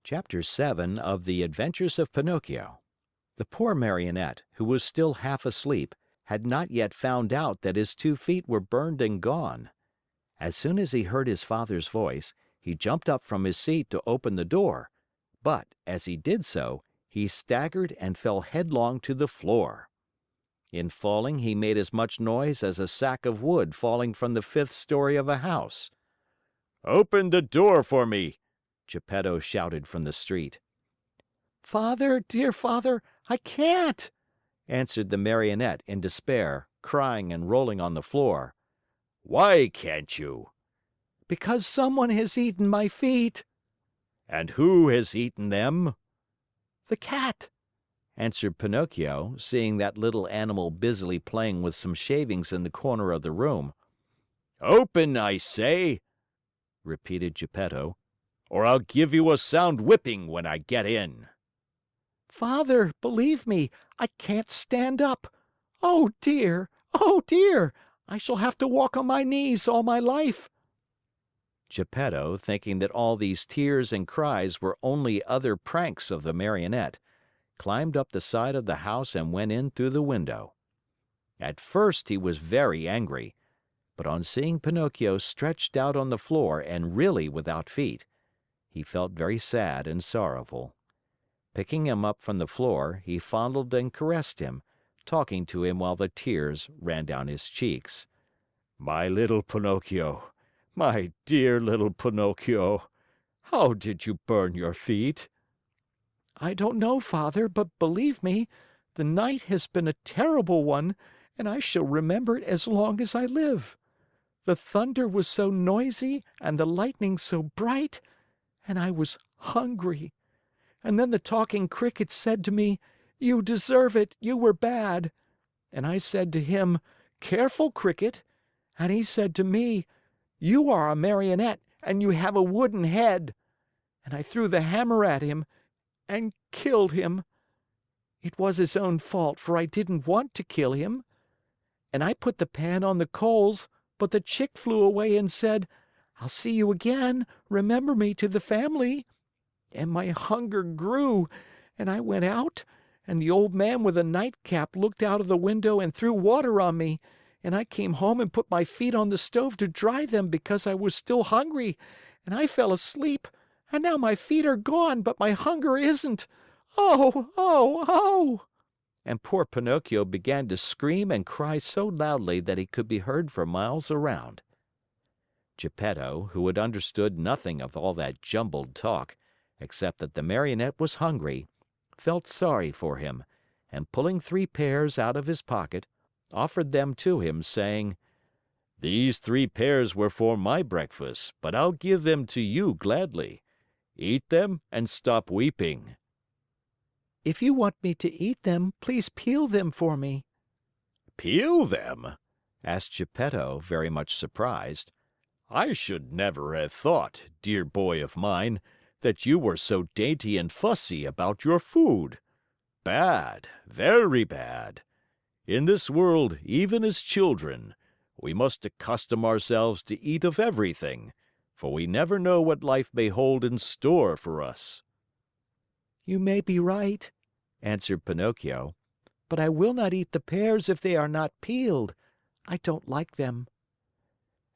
Chapter 7 of The Adventures of Pinocchio. The poor Marionette, who was still half asleep, had not yet found out that his 2 feet were burned and gone. As soon as he heard his father's voice, he jumped up from his seat to open the door, but, as he did so, he staggered and fell headlong to the floor. In falling, he made as much noise as a sack of wood falling from the 5th story of a house. "Open the door for me!" Geppetto shouted from the street. "Father, dear Father, I can't!" answered the Marionette in despair, crying and rolling on the floor. "Why can't you?" "Because someone has eaten my feet." "And who has eaten them?" "The cat," answered Pinocchio, seeing that little animal busily playing with some shavings in the corner of the room. "Open, I say!" repeated Geppetto, "or I'll give you a sound whipping when I get in." "Father, believe me, I can't stand up. Oh dear! Oh dear! I shall have to walk on my knees all my life." Geppetto, thinking that all these tears and cries were only other pranks of the Marionette, climbed up the side of the house and went in through the window. At first he was very angry, but on seeing Pinocchio stretched out on the floor and really without feet, he felt very sad and sorrowful. Picking him up from the floor, he fondled and caressed him, talking to him while the tears ran down his cheeks. "My little Pinocchio, my dear little Pinocchio, how did you burn your feet?" "I don't know, Father, but believe me, the night has been a terrible one, and I shall remember it as long as I live. The thunder was so noisy and the lightning so bright, and I was hungry. And then the talking cricket said to me, 'You deserve it, you were bad.' And I said to him, 'Careful, Cricket.' And he said to me, 'You are a Marionette and you have a wooden head.' And I threw the hammer at him and killed him. It was his own fault, for I didn't want to kill him. And I put the pan on the coals, but the chick flew away and said, 'I'll see you again, remember me to the family.' And my hunger grew, and I went out, and the old man with a nightcap looked out of the window and threw water on me, and I came home and put my feet on the stove to dry them because I was still hungry, and I fell asleep, and now my feet are gone, but my hunger isn't. Oh, oh, oh!" And poor Pinocchio began to scream and cry so loudly that he could be heard for miles around. Geppetto, who had understood nothing of all that jumbled talk, except that the Marionette was hungry, felt sorry for him, and pulling 3 pears out of his pocket, offered them to him, saying, "These 3 pears were for my breakfast, but I'll give them to you gladly. Eat them and stop weeping." "If you want me to eat them, please peel them for me." "Peel them?" asked Geppetto, very much surprised. "I should never have thought, dear boy of mine, that you were so dainty and fussy about your food. Bad, very bad. In this world, even as children, we must accustom ourselves to eat of everything, for we never know what life may hold in store for us." "You may be right," answered Pinocchio, "but I will not eat the pears if they are not peeled. I don't like them."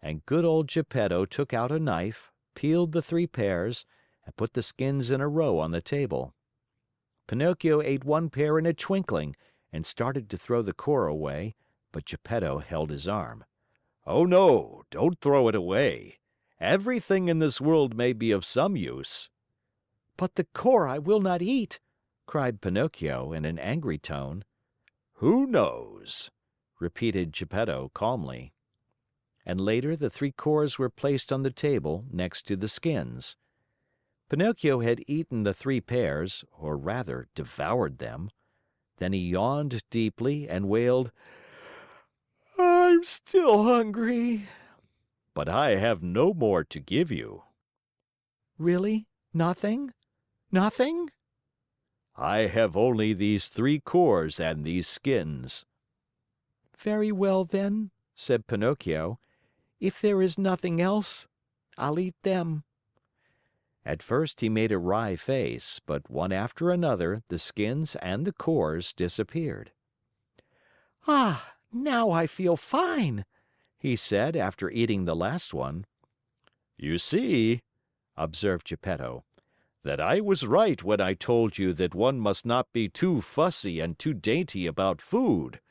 And good old Geppetto took out a knife, peeled the 3 pears, and put the skins in a row on the table. Pinocchio ate 1 pear in a twinkling and started to throw the core away, but Geppetto held his arm. "Oh no, don't throw it away. Everything in this world may be of some use." "But the core I will not eat," cried Pinocchio in an angry tone. "Who knows?" repeated Geppetto calmly. And later the 3 cores were placed on the table next to the skins. Pinocchio had eaten the 3 pears, or rather devoured them. Then he yawned deeply and wailed, "I'm still hungry." "But I have no more to give you." "Really? Nothing? Nothing?" "I have only these 3 cores and these skins." "Very well then," said Pinocchio. "If there is nothing else, I'll eat them." At first he made a wry face, but one after another the skins and the cores disappeared. "Ah, now I feel fine," he said after eating the last one. "You see," observed Geppetto, "that I was right when I told you that one must not be too fussy and too dainty about food.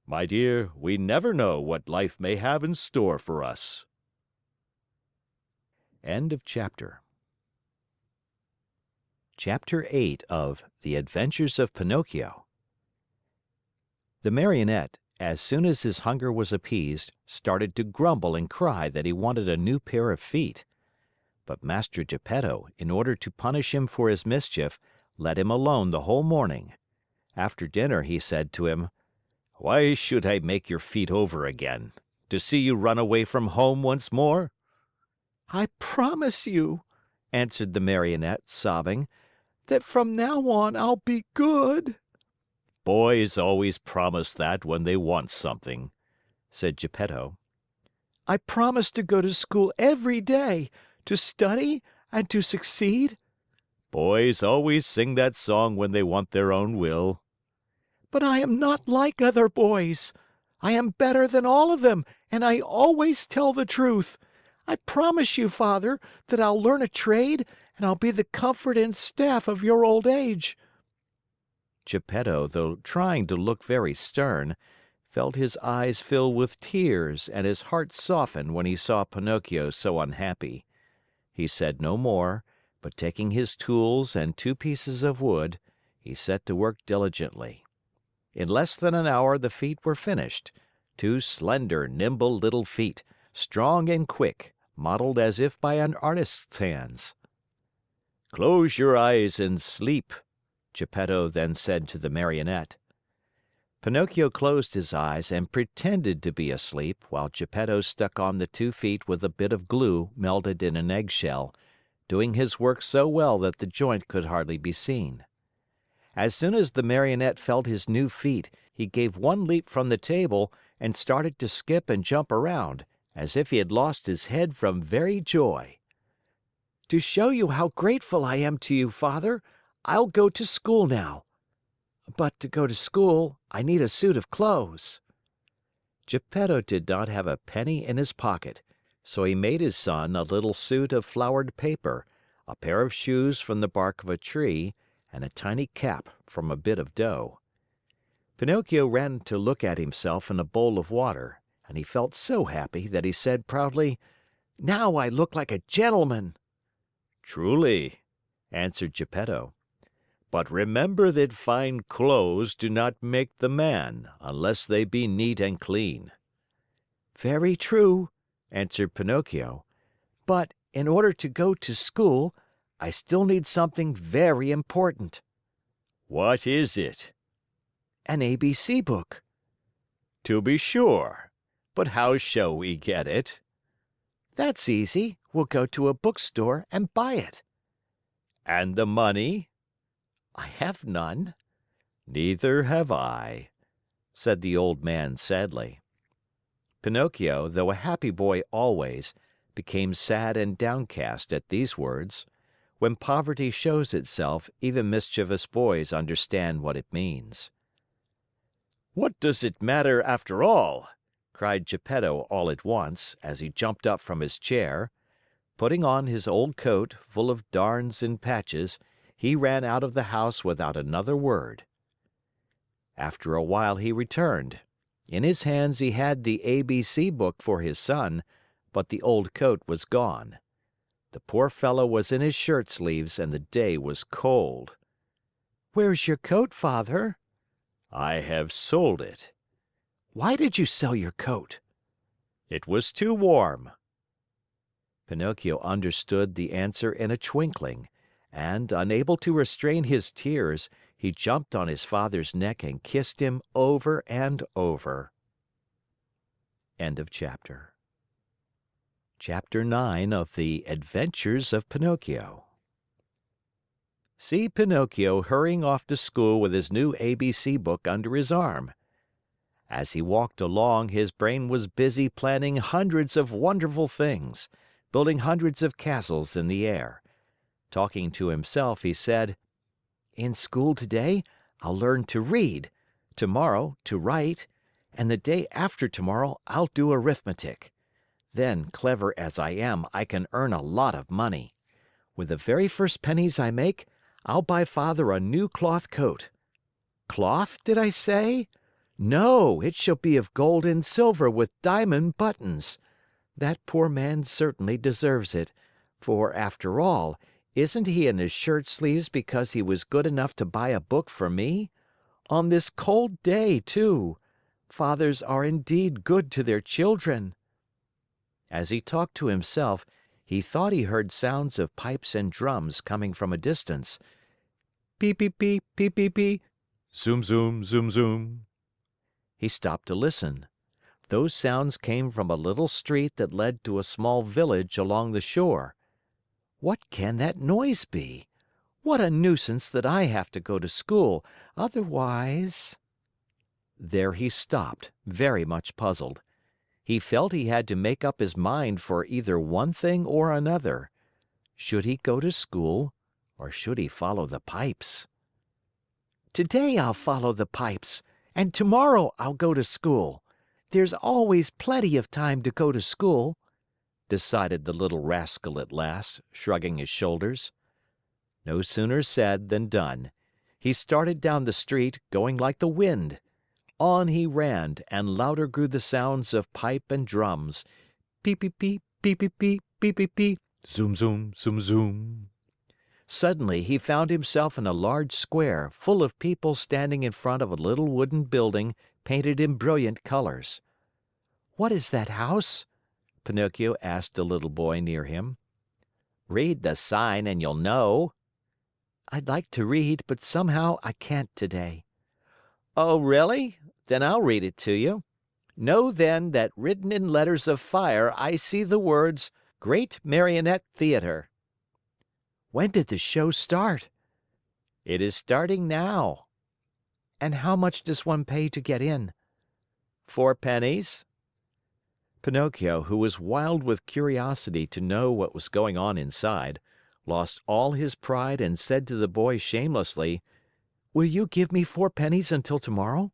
My dear, we never know what life may have in store for us." End of chapter. Chapter 8 of The Adventures of Pinocchio. The Marionette, as soon as his hunger was appeased, started to grumble and cry that he wanted a new pair of feet. But Master Geppetto, in order to punish him for his mischief, let him alone the whole morning. After dinner he said to him, "Why should I make your feet over again? To see you run away from home once more?" "I promise you," answered the Marionette, sobbing, "that from now on I'll be good." "Boys always promise that when they want something," said Geppetto. "I promise to go to school every day, to study and to succeed." "Boys always sing that song when they want their own will." "But I am not like other boys. I am better than all of them, and I always tell the truth. I promise you, Father, that I'll learn a trade and I'll be the comfort and staff of your old age." Geppetto, though trying to look very stern, felt his eyes fill with tears and his heart soften when he saw Pinocchio so unhappy. He said no more, but taking his tools and 2 pieces of wood, he set to work diligently. In less than an hour the feet were finished, 2 slender, nimble little feet, strong and quick, modeled as if by an artist's hands. "Close your eyes and sleep," Geppetto then said to the Marionette. Pinocchio closed his eyes and pretended to be asleep while Geppetto stuck on the 2 feet with a bit of glue melted in an eggshell, doing his work so well that the joint could hardly be seen. As soon as the Marionette felt his new feet, he gave one leap from the table and started to skip and jump around, as if he had lost his head from very joy. "To show you how grateful I am to you, Father, I'll go to school now. But to go to school, I need a suit of clothes." Geppetto did not have a penny in his pocket, so he made his son a little suit of flowered paper, a pair of shoes from the bark of a tree, and a tiny cap from a bit of dough. Pinocchio ran to look at himself in a bowl of water, and he felt so happy that he said proudly, "Now I look like a gentleman." "Truly," answered Geppetto. "But remember that fine clothes do not make the man unless they be neat and clean." "Very true," answered Pinocchio. "But in order to go to school, I still need something very important." "What is it?" "An ABC book." "To be sure. But how shall we get it?" "That's easy. We'll go to a bookstore and buy it." "And the money?" "I have none." "Neither have I," said the old man sadly. Pinocchio, though a happy boy always, became sad and downcast at these words. When poverty shows itself, even mischievous boys understand what it means. "What does it matter after all?" cried Geppetto all at once, as he jumped up from his chair. Putting on his old coat, full of darns and patches, he ran out of the house without another word. After a while he returned. In his hands he had the ABC book for his son, but the old coat was gone. The poor fellow was in his shirt sleeves and the day was cold. "Where's your coat, Father?" "I have sold it." "Why did you sell your coat?" "It was too warm." Pinocchio understood the answer in a twinkling, and, unable to restrain his tears, he jumped on his father's neck and kissed him over and over. End of chapter. Chapter 9 of The Adventures of Pinocchio. See Pinocchio hurrying off to school with his new ABC book under his arm. As he walked along, his brain was busy planning hundreds of wonderful things, building hundreds of castles in the air. Talking to himself, he said, "In school today, I'll learn to read, tomorrow to write, and the day after tomorrow I'll do arithmetic. Then, clever as I am, I can earn a lot of money. With the very first pennies I make, I'll buy Father a new cloth coat. Cloth, did I say? No, it shall be of gold and silver with diamond buttons. That poor man certainly deserves it, for, after all, isn't he in his shirt sleeves because he was good enough to buy a book for me? On this cold day, too. Fathers are indeed good to their children." As he talked to himself, he thought he heard sounds of pipes and drums coming from a distance. Peep, peep, peep, peep, peep, peep. Zoom, zoom, zoom, zoom. He stopped to listen. Those sounds came from a little street that led to a small village along the shore. What can that noise be? What a nuisance that I have to go to school, otherwise... There he stopped, very much puzzled. He felt he had to make up his mind for either one thing or another. Should he go to school, or should he follow the pipes? "Today I'll follow the pipes, and tomorrow I'll go to school. There's always plenty of time to go to school," decided the little rascal at last, shrugging his shoulders. No sooner said than done. He started down the street, going like the wind. On he ran, and louder grew the sounds of pipe and drums. Peep, peep, peep, peep, peep, peep, peep, peep, peep. Zoom, zoom, zoom, zoom. Suddenly, he found himself in a large square, full of people standing in front of a little wooden building painted in brilliant colors. "What is that house?" Pinocchio asked a little boy near him. "Read the sign and you'll know." "I'd like to read, but somehow I can't today." "Oh, really? Then I'll read it to you. Know then that written in letters of fire I see the words, 'Great Marionette Theater.'" "When did the show start?" "It is starting now." "And how much does one pay to get in?" "4 pennies." Pinocchio, who was wild with curiosity to know what was going on inside, lost all his pride and said to the boy shamelessly, "Will you give me 4 pennies until tomorrow?"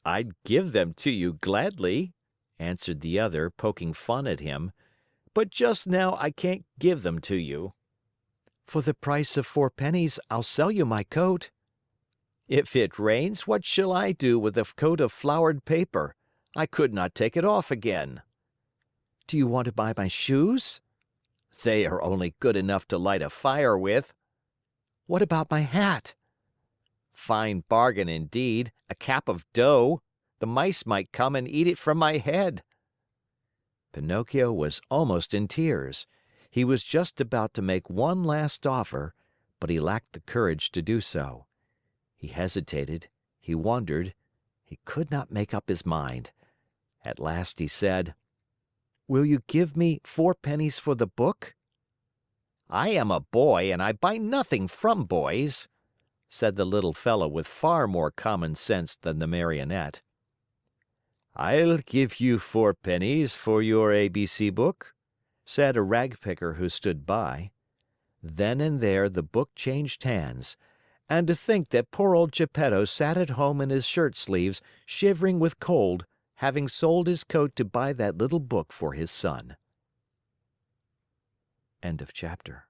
"I'd give them to you gladly," answered the other, poking fun at him, "but just now I can't give them to you." "For the price of 4 pennies, I'll sell you my coat." "If it rains, what shall I do with a coat of flowered paper? I could not take it off again." "Do you want to buy my shoes?" "They are only good enough to light a fire with." "What about my hat?" "Fine bargain indeed, a cap of dough. The mice might come and eat it from my head." Pinocchio was almost in tears. He was just about to make one last offer, but he lacked the courage to do so. He hesitated, he wondered, he could not make up his mind. At last he said, "Will you give me 4 pennies for the book?" "I am a boy and I buy nothing from boys," said the little fellow with far more common sense than the Marionette. "I'll give you 4 pennies for your ABC book," said a ragpicker who stood by. Then and there the book changed hands. And to think that poor old Geppetto sat at home in his shirt sleeves, shivering with cold, having sold his coat to buy that little book for his son. End of chapter.